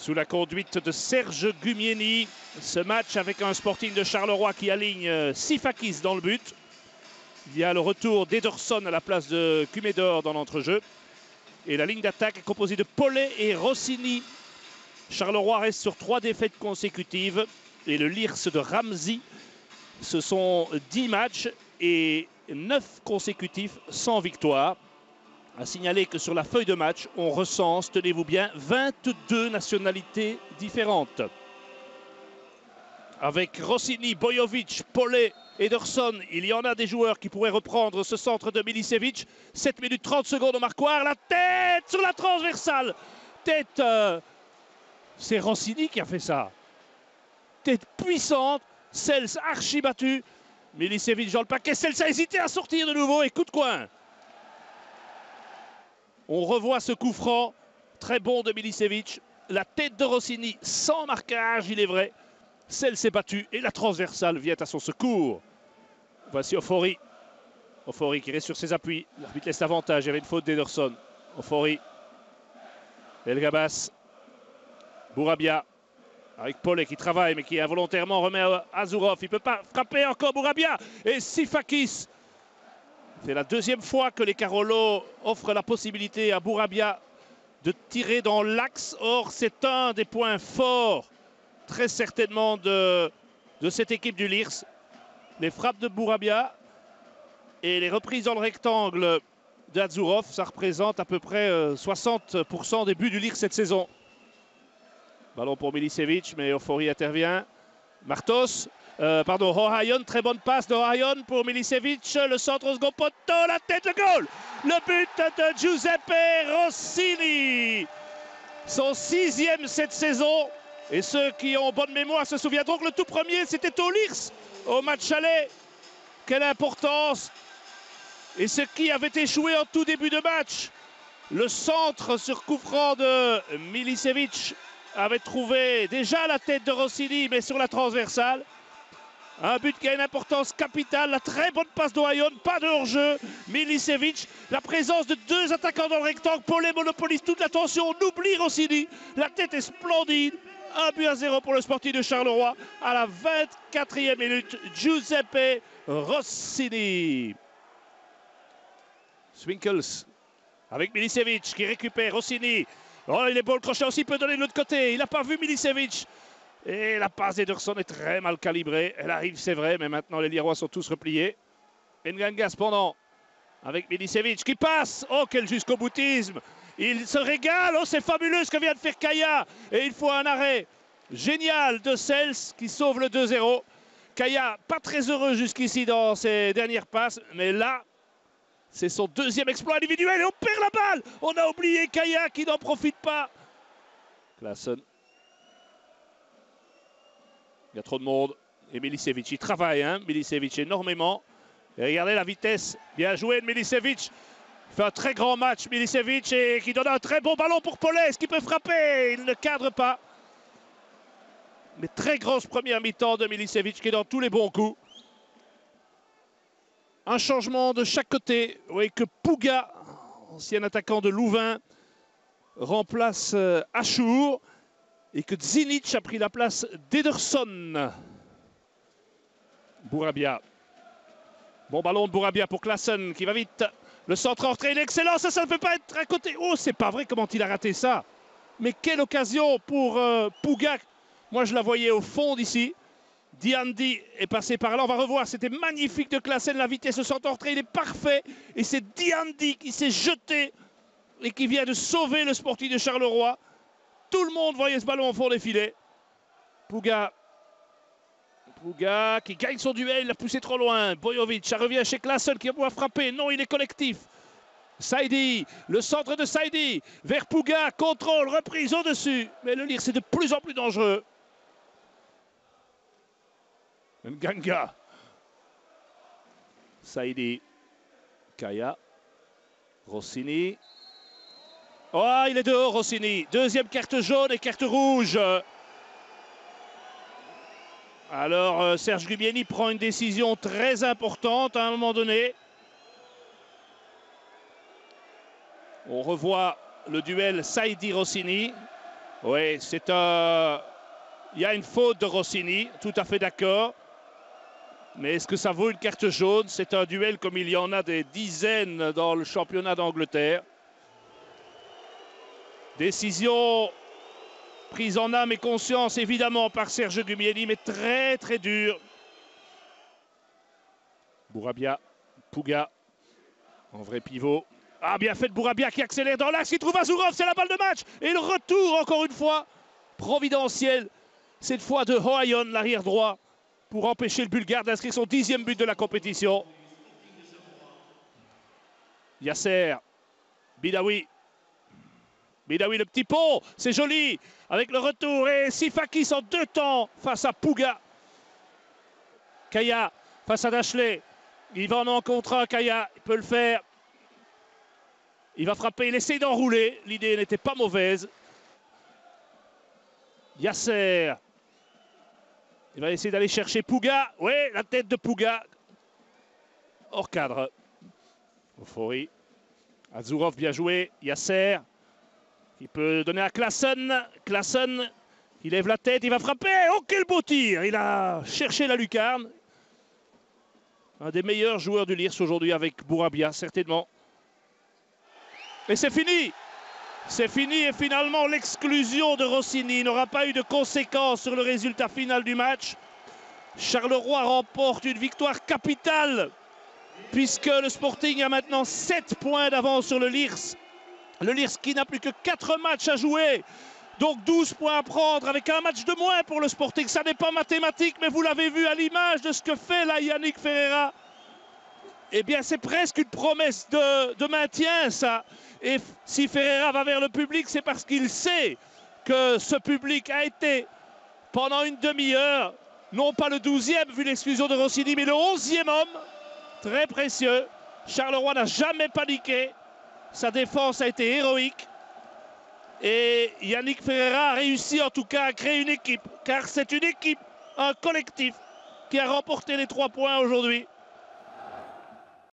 Sous la conduite de Serge Gumieni, ce match avec un Sporting de Charleroi qui aligne Sifakis dans le but. Il y a le retour d'Ederson à la place de Kumedor dans l'entrejeu. Et la ligne d'attaque est composée de Paulet et Rossini. Charleroi reste sur 3 défaites consécutives. Et le Lierse de Ramsey, ce sont 10 matchs et 9 consécutifs sans victoire. À signaler que sur la feuille de match, on recense, tenez-vous bien, 22 nationalités différentes. Avec Rossini, Bojovic, Paulet, Ederson, il y en a des joueurs qui pourraient reprendre ce centre de Milicevic. 7 minutes 30 secondes au marquoir, la tête sur la transversale. Tête, c'est Rossini qui a fait ça. Tête puissante, Sels archi battu. Milicevic dans le paquet, Sels a hésité à sortir de nouveau et coup de coin. On revoit ce coup franc, très bon de Milicevic. La tête de Rossini, sans marquage, il est vrai. Celle s'est battue et la transversale vient à son secours. Voici Ofori. Ofori qui reste sur ses appuis. L'arbitre laisse l'avantage, il y avait une faute d'Ederson. Ofori. El Gabas. Bourabia. Avec Paulet qui travaille mais qui involontairement remet à Azurov. Il ne peut pas frapper encore Bourabia. Et Sifakis. C'est la deuxième fois que les Carolo offrent la possibilité à Bourabia de tirer dans l'axe. Or, c'est un des points forts, très certainement, de cette équipe du Lierse. Les frappes de Bourabia et les reprises dans le rectangle d'Azurov, ça représente à peu près 60% des buts du Lierse cette saison. Ballon pour Milicevic, mais Ofori intervient. Martos. Hohayon, très bonne passe de Hohayon pour Milicevic, le centre au second poteau, la tête, le goal. Le but de Giuseppe Rossini, son 6e cette saison. Et ceux qui ont bonne mémoire se souviendront que le tout premier, c'était au Lierse, au match aller. Quelle importance! Et ce qui avait échoué en tout début de match, le centre sur coup franc de Milicevic avait trouvé déjà la tête de Rossini, mais sur la transversale. Un but qui a une importance capitale, la très bonne passe d'Ohayon, pas de hors-jeu. Milicevic, la présence de 2 attaquants dans le rectangle, Paulet monopolise toute l'attention, on oublie Rossini. La tête est splendide, 1-0 pour le Sporting de Charleroi. À la 24e minute, Giuseppe Rossini. Swinkels avec Milicevic qui récupère Rossini. Oh, il est beau, le crochet aussi peut donner de l'autre côté. Il n'a pas vu Milicevic. Et la passe d'Ederson est très mal calibrée. Elle arrive, c'est vrai, mais maintenant les Lierrois sont tous repliés. Nganga cependant, avec Milicevic qui passe. Oh, quel jusqu'au boutisme. Il se régale. Oh, c'est fabuleux ce que vient de faire Kaya. Et il faut un arrêt génial de Sels qui sauve le 2-0. Kaya, pas très heureux jusqu'ici dans ses dernières passes. Mais là, c'est son 2e exploit individuel. Et on perd la balle. On a oublié Kaya qui n'en profite pas. Klassen. Il y a trop de monde. Et Milicevic, il travaille, hein, Milicevic, énormément. Et regardez la vitesse. Bien joué de Milicevic. Il fait un très grand match, Milicevic, et qui donne un très bon ballon pour Paulet. Est-ce qu'il peut frapper? Il ne cadre pas. Mais très grosse première mi-temps de Milicevic qui est dans tous les bons coups. Un changement de chaque côté. Vous voyez que Pouga, ancien attaquant de Louvain, remplace Achour. Et que Zinic a pris la place d'Ederson. Bourabia. Bon ballon de Bourabia pour Klassen qui va vite. Le centre entrée, il est excellent, ça ne peut pas être à côté. Oh, c'est pas vrai comment il a raté ça. Mais quelle occasion pour Pouga. Moi, je la voyais au fond d'ici. Diandi est passé par là, on va revoir. C'était magnifique de Klassen, la vitesse, le centre entrée, il est parfait. Et c'est Diandi qui s'est jeté et qui vient de sauver le Sporting de Charleroi. Tout le monde voyait ce ballon au fond des filets. Pouga qui gagne son duel, il l'a poussé trop loin. Bojovic, ça revient chez Klassen qui va pouvoir frapper. Non, il est collectif. Saidi, le centre de Saidi vers Pouga, contrôle, reprise au-dessus. Mais le Lierse c'est de plus en plus dangereux. Nganga. Saidi. Kaya. Rossini. Oh, il est dehors, Rossini. 2e carte jaune et carte rouge. Alors, Serge Gumieni prend une décision très importante à un moment donné. On revoit le duel Saidi-Rossini. Oui, c'est un... Il y a une faute de Rossini, tout à fait d'accord. Mais est-ce que ça vaut une carte jaune? C'est un duel comme il y en a des dizaines dans le championnat d'Angleterre. Décision prise en âme et conscience, évidemment, par Serge Gumieli, mais très, très dur. Bourabia, Pouga, en vrai pivot. Ah, bien fait de Bourabia qui accélère dans l'axe, qui trouve Azourov, c'est la balle de match. Et le retour, encore une fois, providentiel, cette fois de Hoayon, l'arrière droit, pour empêcher le Bulgare d'inscrire son 10e but de la compétition. Yasser, Bidaoui. Bidaoui, le petit pont, c'est joli, avec le retour. Et Sifakis en 2 temps face à Pouga. Kaya face à Dashley. Il va en contre un, Kaya, il peut le faire. Il va frapper, il essaie d'enrouler. L'idée n'était pas mauvaise. Yasser. Il va essayer d'aller chercher Pouga. Oui, la tête de Pouga. Hors cadre. Ofori. Azourov, bien joué. Yasser. Il peut donner à Klaassen. Klaassen. Il lève la tête, il va frapper. Oh, quel beau tir! Il a cherché la lucarne. Un des meilleurs joueurs du Lierse aujourd'hui avec Bourabia, certainement. Et c'est fini! C'est fini et finalement l'exclusion de Rossini n'aura pas eu de conséquences sur le résultat final du match. Charleroi remporte une victoire capitale puisque le Sporting a maintenant 7 points d'avance sur le Lierse. Le Lierse qui n'a plus que 4 matchs à jouer. Donc 12 points à prendre avec un match de moins pour le Sporting. Ça n'est pas mathématique, mais vous l'avez vu à l'image de ce que fait là Yannick Ferreira. Eh bien, c'est presque une promesse de maintien, ça. Et si Ferreira va vers le public, c'est parce qu'il sait que ce public a été, pendant une demi-heure, non pas le 12e, vu l'exclusion de Rossini, mais le 11e homme. Très précieux. Charleroi n'a jamais paniqué. Sa défense a été héroïque. Et Yannick Ferreira a réussi en tout cas à créer une équipe. Car c'est une équipe, un collectif, qui a remporté les 3 points aujourd'hui.